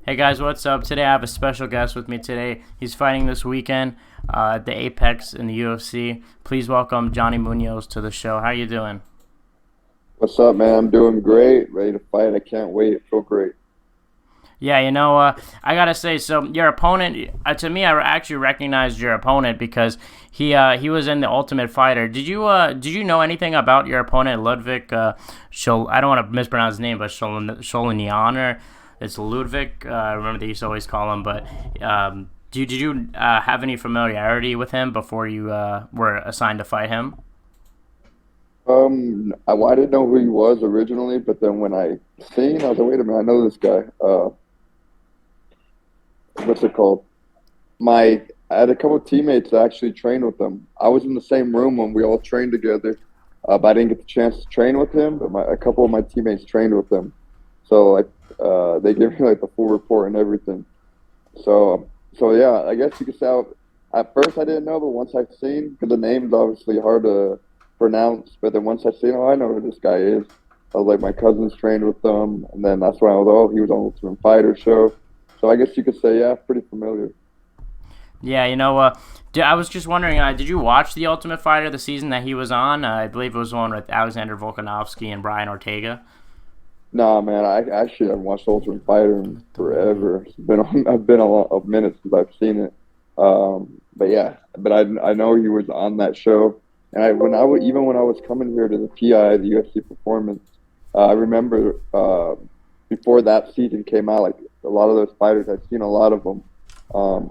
Hey guys, what's up? Today I have a special guest with me today. He's fighting this weekend at the Apex in the UFC. Please welcome Johnny Muñoz to the show. How you doing? What's up, man? I'm doing great. Ready to fight. I can't wait. Feel great. Yeah, I gotta say, so your opponent, to me, I actually recognized your opponent because he was in the Ultimate Fighter. Did you know anything about your opponent, Ludwig I don't want to mispronounce his name, but Sholinian, or it's Liudvik. I remember they used to always call him, but did you have any familiarity with him before you were assigned to fight him? I didn't know who he was originally, but then when I seen, I was like, wait a minute, I know this guy. What's it called? I had a couple of teammates that actually trained with him. I was in the same room when we all trained together, but I didn't get the chance to train with him. But a couple of my teammates trained with him, so like they gave me like the full report and everything. So yeah, I guess you could say at first I didn't know, but once I've seen, because the name's obviously hard to pronounce, but then once I seen, oh, I know who this guy is. I was like, my cousins trained with them, and then that's when I was, oh, he was on Ultimate Fighter show. So I guess you could say, yeah, pretty familiar. Yeah, I was just wondering, did you watch the Ultimate Fighter the season that he was on? I believe it was one with Alexander Volkanovski and Brian Ortega. Nah, man, I actually haven't watched Ultimate Fighter in forever. I've been a lot of minutes since I've seen it. But yeah, but I know he was on that show, and even when I was coming here to the PI, the UFC Performance, I remember before that season came out, like a lot of those fighters, I've seen a lot of them.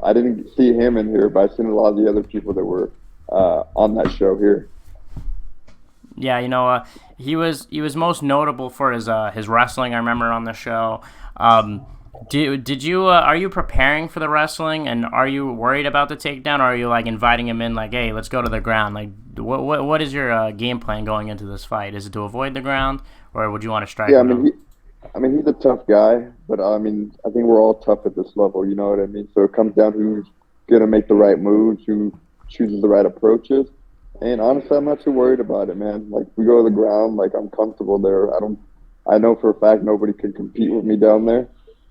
I didn't see him in here, but I've seen a lot of the other people that were on that show here. Yeah, he was most notable for his wrestling. I remember on the show. Did you are you preparing for the wrestling, and are you worried about the takedown, or are you like inviting him in, like, hey, let's go to the ground? Like, what is your game plan going into this fight? Is it to avoid the ground, or would you want to strike Yeah, with him? I mean, he's a tough guy, but I mean, I think we're all tough at this level. You know what I mean? So it comes down to who's gonna make the right moves, who chooses the right approaches. And honestly, I'm not too worried about it, man. Like we go to the ground, like I'm comfortable there. I don't. I know for a fact nobody can compete with me down there.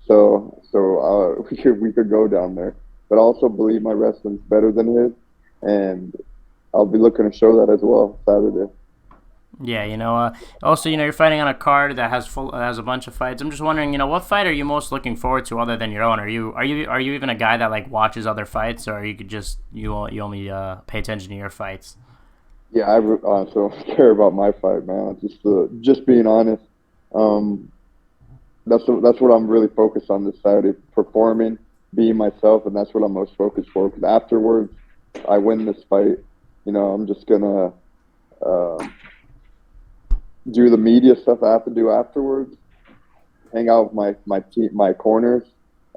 So we could go down there. But I also believe my wrestling's better than his, and I'll be looking to show that as well Saturday. Yeah, also, you're fighting on a card that has a bunch of fights. I'm just wondering, what fight are you most looking forward to other than your own? Are you even a guy that like watches other fights, or you could just you only pay attention to your fights? Yeah, so care about my fight, man. Just being honest. Um, that's what I'm really focused on this Saturday, performing, being myself, and that's what I'm most focused for. Because afterwards, I win this fight, I'm just gonna uh, do the media stuff I have to do afterwards, hang out with my team, my corners,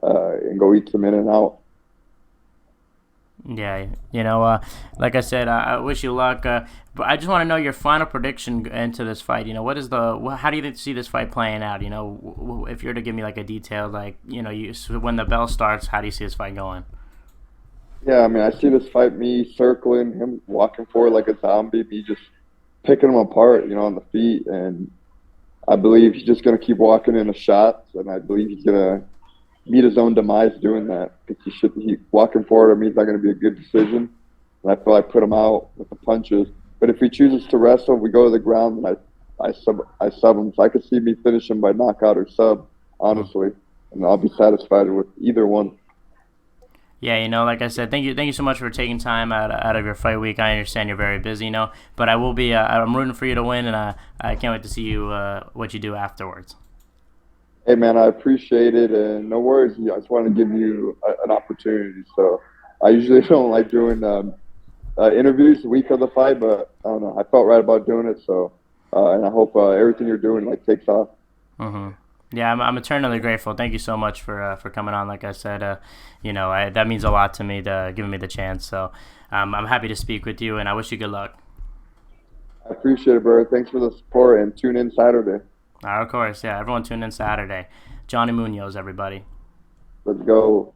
and go eat some In and Out. Yeah, like I said, I wish you luck. But I just want to know your final prediction into this fight. How do you see this fight playing out? If you're to give me like a detailed, like, so when the bell starts, how do you see this fight going? Yeah, I mean, I see this fight, me circling him, walking forward like a zombie, me just picking him apart, on the feet, and I believe he's just gonna keep walking into shots, and I believe he's gonna meet his own demise doing that. Because he walking forward on me is not going to be a good decision. And I feel I put him out with the punches. But if he chooses to wrestle, we go to the ground, and I sub him. So I could see me finish him by knockout or sub, honestly, and I'll be satisfied with either one. Yeah, like I said, thank you so much for taking time out of your fight week. I understand you're very busy, but I'm rooting for you to win, and I can't wait to see you what you do afterwards. Hey man, I appreciate it, and no worries. I just want to give you an opportunity. So I usually don't like doing interviews the week of the fight, but I don't know. I felt right about doing it, so and I hope everything you're doing like takes off. hmm Yeah, I'm eternally grateful. Thank you so much for coming on. Like I said, that means a lot to me, to giving me the chance. So I'm happy to speak with you, and I wish you good luck. I appreciate it, bro. Thanks for the support, and tune in Saturday. Of course, yeah. Everyone tune in Saturday. Johnny Munoz, everybody. Let's go.